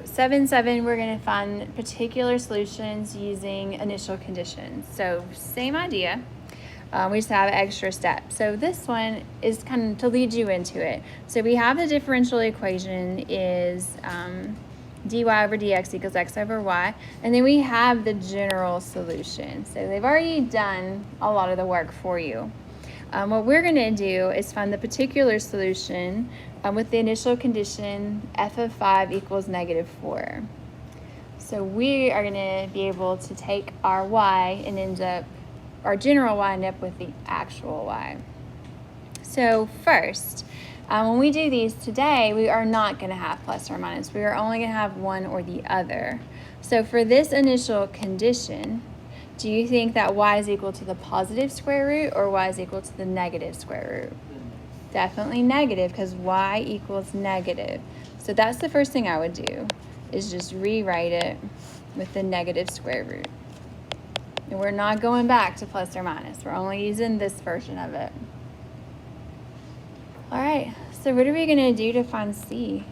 7-7, we're going to find particular solutions using initial conditions. So same idea. We just have an extra step. So this one is kind of to lead you into it. So we have the differential equation is dy over dx equals x over y. And then we have the general solution. So they've already done a lot of the work for you. What we're going to do is find the particular solution with the initial condition f of 5 equals -4. So we are going to be able to take our y and end up, our general y end up with the actual y. So first, when we do these today, we are not going to have plus or minus. We are only going to have one or the other. So for this initial condition, do you think that y is equal to the positive square root or y is equal to the negative square root? Definitely negative, because y equals negative. So that's the first thing I would do, is just rewrite it with the negative square root. And we're not going back to plus or minus. We're only using this version of it. All right, so what are we going to do to find c?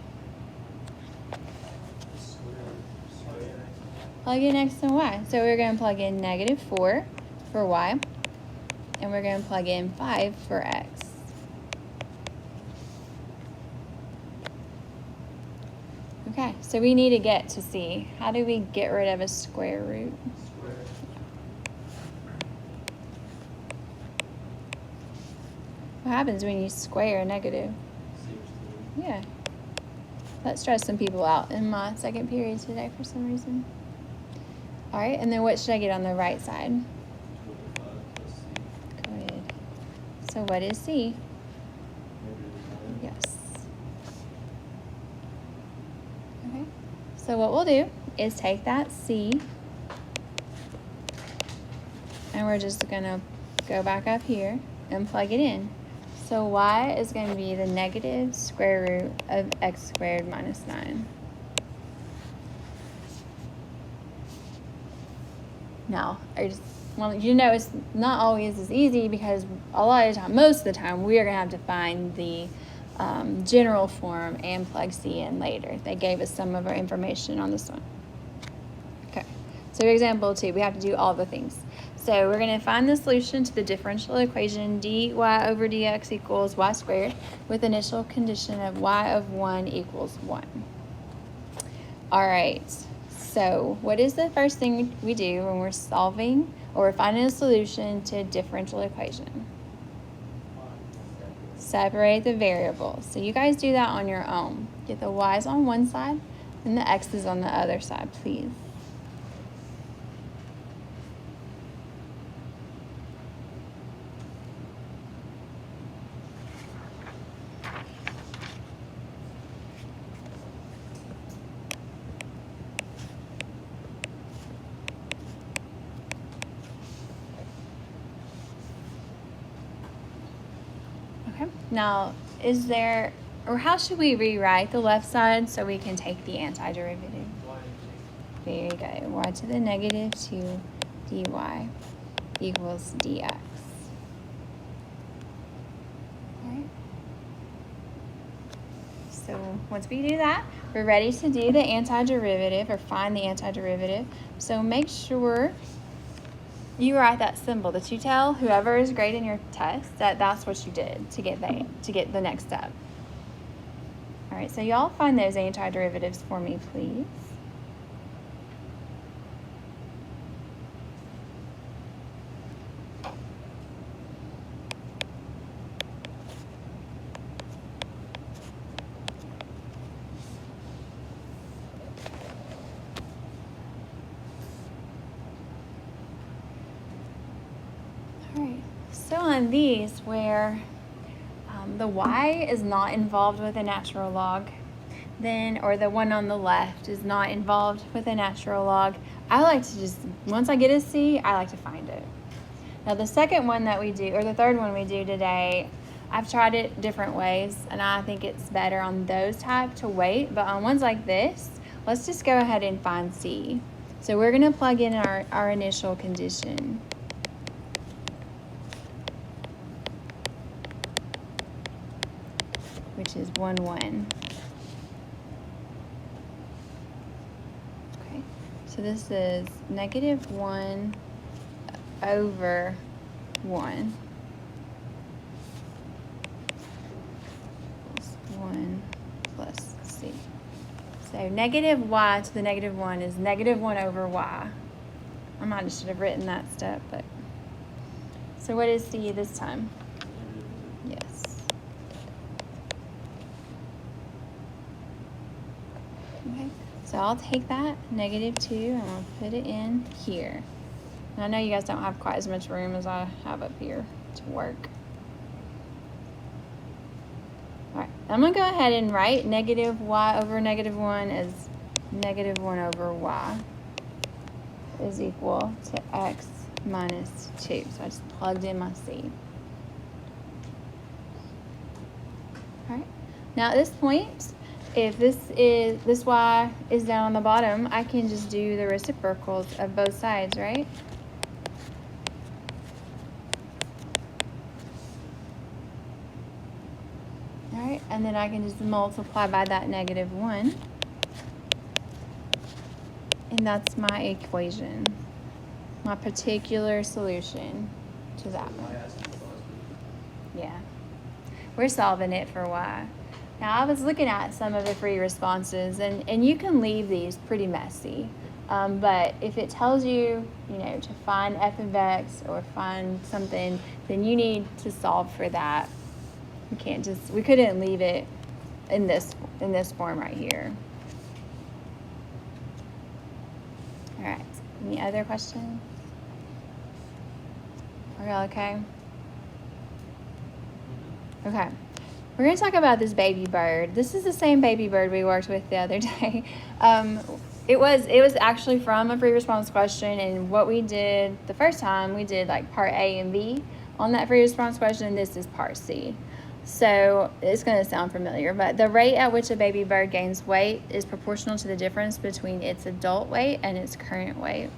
Plug in x and y. So we're going to plug in -4 for y, and we're going to plug in 5 for x. Okay, so we need to get to c. How do we get rid of a square root? What happens when you square a negative? Yeah. That stressed some people out in my second period today for some reason. All right, and then what should I get on the right side? Good. So what is c? Yes. Okay. So what we'll do is take that c, and we're just going to go back up here and plug it in. So y is going to be the negative square root of x squared minus 9. Now, I just want you to know it's not always as easy, because a lot of the time, most of the time, we are going to have to find the general form and plug c in later. They gave us some of our information on this one. Okay, so example 2, we have to do all the things. So we're going to find the solution to the differential equation dy over dx equals y squared with initial condition of y of 1 equals 1. All right, so what is the first thing we do when we're solving or we're finding a solution to a differential equation? Separate the variables. So you guys do that on your own. Get the y's on one side and the x's on the other side, please. Now, is there, or how should we rewrite the left side so we can take the antiderivative? Very good. Y to the -2 dy equals dx. All right. So once we do that, we're ready to do the antiderivative or find the antiderivative. So make sure you write that symbol that you tell whoever is grading your test that that's what you did to get the next step. All right, so y'all find those antiderivatives for me, please. So on these where the y is not involved with a natural log, then, or the one on the left is not involved with a natural log, I like to just, once I get a c, I like to find it. Now the second one that we do, or the third one we do today, I've tried it different ways, and I think it's better on those type to wait, but on ones like this, let's just go ahead and find c. So we're going to plug in our initial condition. Which is 1, 1. So this is negative 1 over 1 plus 1 plus c. So negative y to the negative 1 is negative 1 over y. I might have should have written that step, but. So what is c this time? Yes. Okay, so I'll take that negative 2 and I'll put it in here. And I know you guys don't have quite as much room as I have up here to work. All right, I'm going to go ahead and write negative y over negative 1 as negative 1 over y is equal to x minus 2. So I just plugged in my c. All right, now at this point, if this y is down on the bottom, I can just do the reciprocals of both sides, right? All right, and then I can just multiply by that negative 1. And that's my equation, my particular solution to that one. Yeah, we're solving it for y. Now, I was looking at some of the free responses, and you can leave these pretty messy. But if it tells you, to find f of x or find something, then you need to solve for that. We couldn't leave it in this form right here. All right, any other questions? Are y'all okay? Okay. We're going to talk about this baby bird. This is the same baby bird we worked with the other day. It was actually from a free response question, and what we did the first time, we did like part A and B on that free response question, and this is part C. So it's going to sound familiar, but the rate at which a baby bird gains weight is proportional to the difference between its adult weight and its current weight.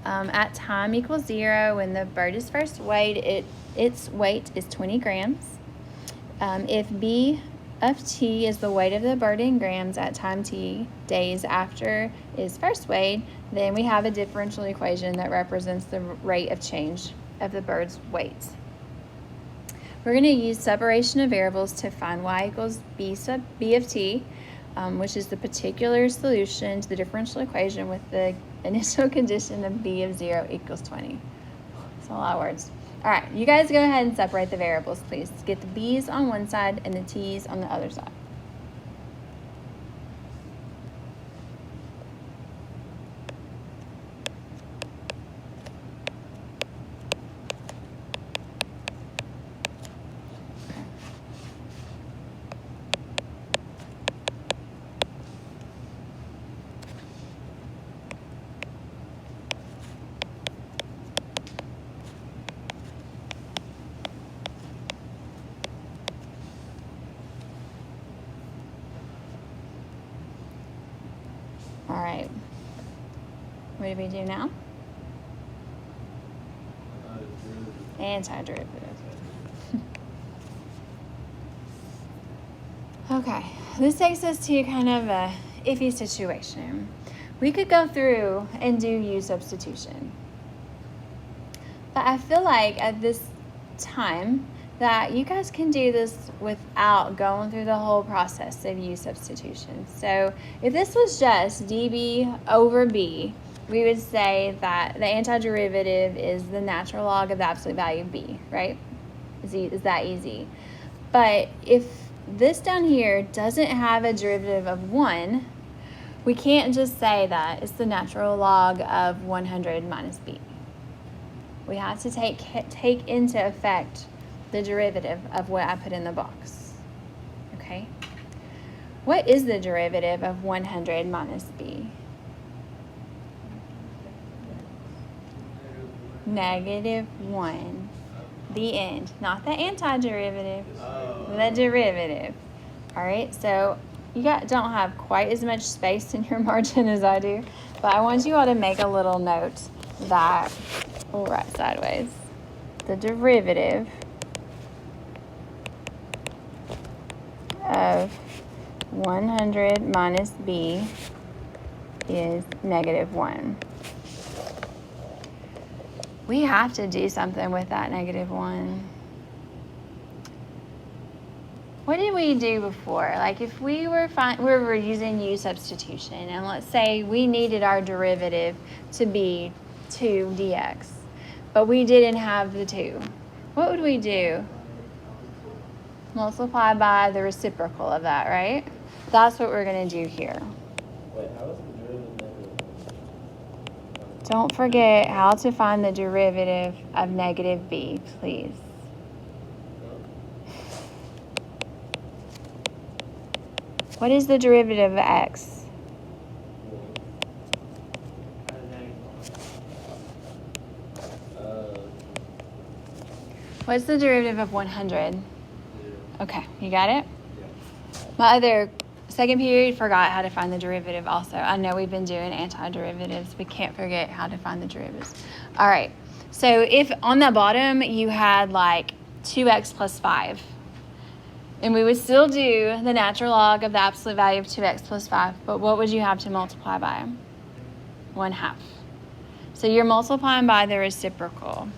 At time equals 0, when the bird is first weighed, its weight is 20 grams. If B of t is the weight of the bird in grams at time t, days after is first weighed, then we have a differential equation that represents the rate of change of the bird's weight. We're going to use separation of variables to find y equals b sub b of t, which is the particular solution to the differential equation with the initial condition of b of 0 equals 20. That's a lot of words. All right, you guys go ahead and separate the variables, please. Get the b's on one side and the t's on the other side. All right, what do we do now? Antiderivative. Okay, this takes us to kind of a iffy situation. We could go through and do u substitution. But I feel like at this time that you guys can do this without going through the whole process of u substitution. So if this was just db over b, we would say that the antiderivative is the natural log of the absolute value of b, right? Is that easy? But if this down here doesn't have a derivative of 1, we can't just say that it's the natural log of 100 minus b. We have to take into effect the derivative of what I put in the box. Okay? What is the derivative of 100 minus b? -1. The end. Not the antiderivative, the derivative. All right, so you don't have quite as much space in your margin as I do, but I want you all to make a little note that we'll write sideways. The derivative of 100 minus b is -1. We have to do something with that -1. What did we do before? Like if we were using U substitution, and let's say we needed our derivative to be 2 dx, but we didn't have the 2. What would we do? Multiply by the reciprocal of that, right? That's what we're going to do here. Wait, how is the derivative negative? Don't forget how to find the derivative of -b, please. What is the derivative of x? What's the derivative of 100? Okay, you got it? My other second period forgot how to find the derivative also. I know we've been doing antiderivatives. We can't forget how to find the derivatives. All right, so if on the bottom you had like 2x plus 5, and we would still do the natural log of the absolute value of 2x plus 5, but what would you have to multiply by? 1/2. So you're multiplying by the reciprocal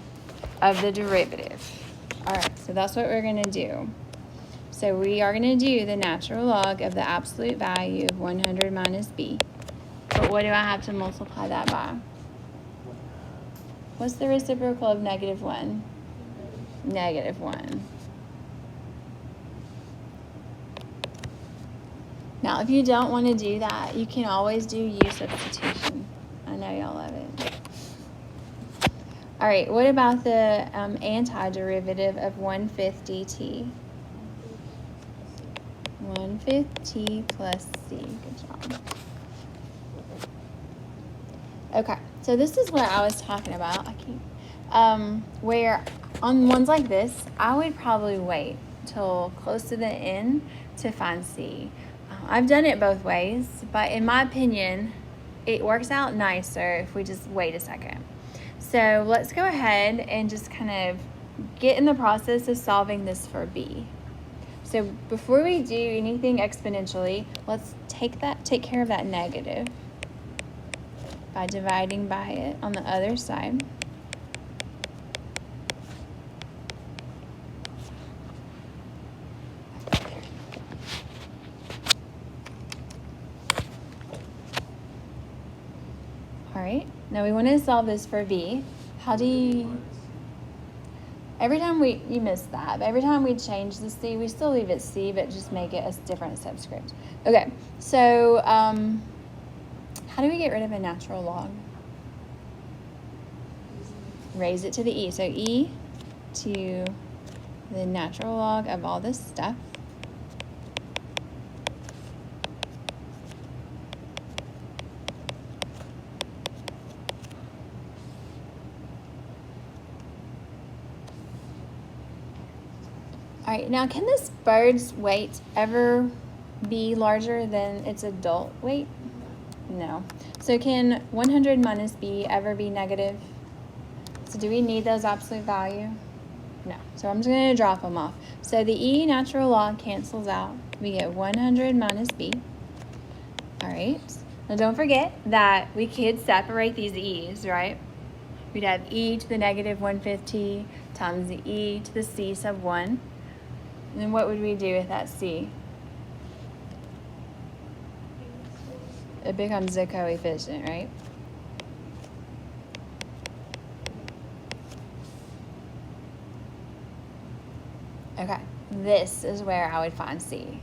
of the derivative. All right, so that's what we're going to do. So we are going to do the natural log of the absolute value of 100 minus b. But what do I have to multiply that by? What's the reciprocal of -1? -1. Now, if you don't want to do that, you can always do U substitution. I know y'all love it. All right, what about the antiderivative of 1/5 dt? 1/5 t plus c. Good job. Okay, so this is what I was talking about. Where on ones like this, I would probably wait till close to the end to find c. I've done it both ways, but in my opinion, it works out nicer if we just wait a second. So let's go ahead and just kind of get in the process of solving this for b. So before we do anything exponentially, let's take care of that negative by dividing by it on the other side. All right, now we want to solve this for b. How do you... Every time you miss that, but every time we change the c, we still leave it c, but just make it a different subscript. Okay, so how do we get rid of a natural log? Raise it to the e. So e to the natural log of all this stuff. All right, now can this bird's weight ever be larger than its adult weight? No. So can 100 minus b ever be negative? So do we need those absolute value? No. So I'm just going to drop them off. So the e natural log cancels out. We get 100 minus b. All right. Now don't forget that we could separate these e's, right? We'd have e to the -1/5 t times the e to the c sub 1. And then what would we do with that c? It becomes a coefficient, right? Okay, this is where I would find c.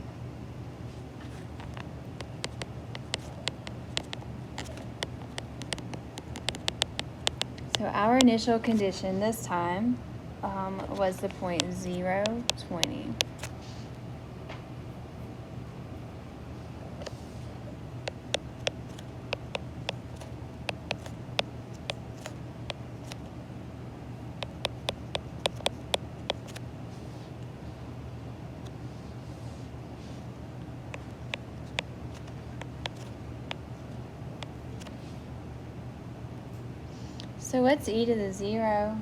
So our initial condition this time was the point 0, 20. So what's e to the 0?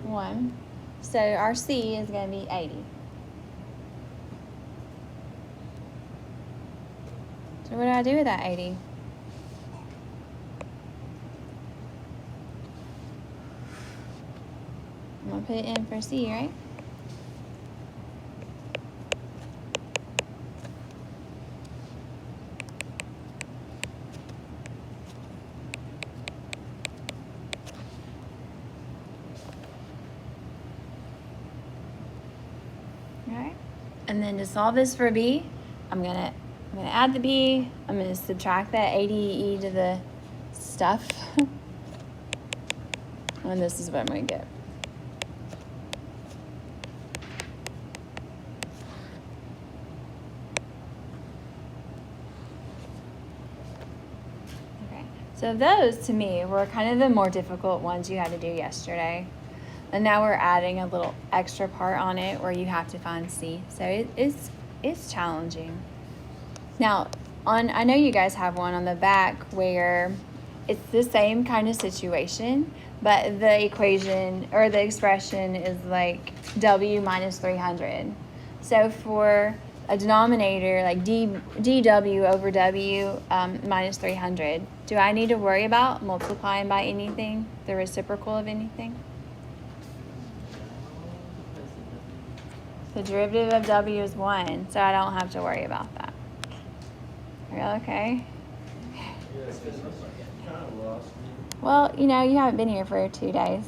1. So our c is going to be 80. So what do I do with that 80? I'll put it in for C, right? Alright, and then to solve this for B, I'm gonna add the B, I'm gonna subtract that 80E to the stuff, and this is what I'm gonna get. Okay, so those to me were kind of the more difficult ones you had to do yesterday. And now we're adding a little extra part on it where you have to find C. So it's challenging. Now, I know you guys have one on the back where it's the same kind of situation, but the equation or the expression is like W minus 300. So for a denominator like dW over W minus 300, do I need to worry about multiplying by anything, the reciprocal of anything? The derivative of W is 1, so I don't have to worry about that. Are you okay? Yeah, it's kind of lost me. Well, you know, you haven't been here for 2 days.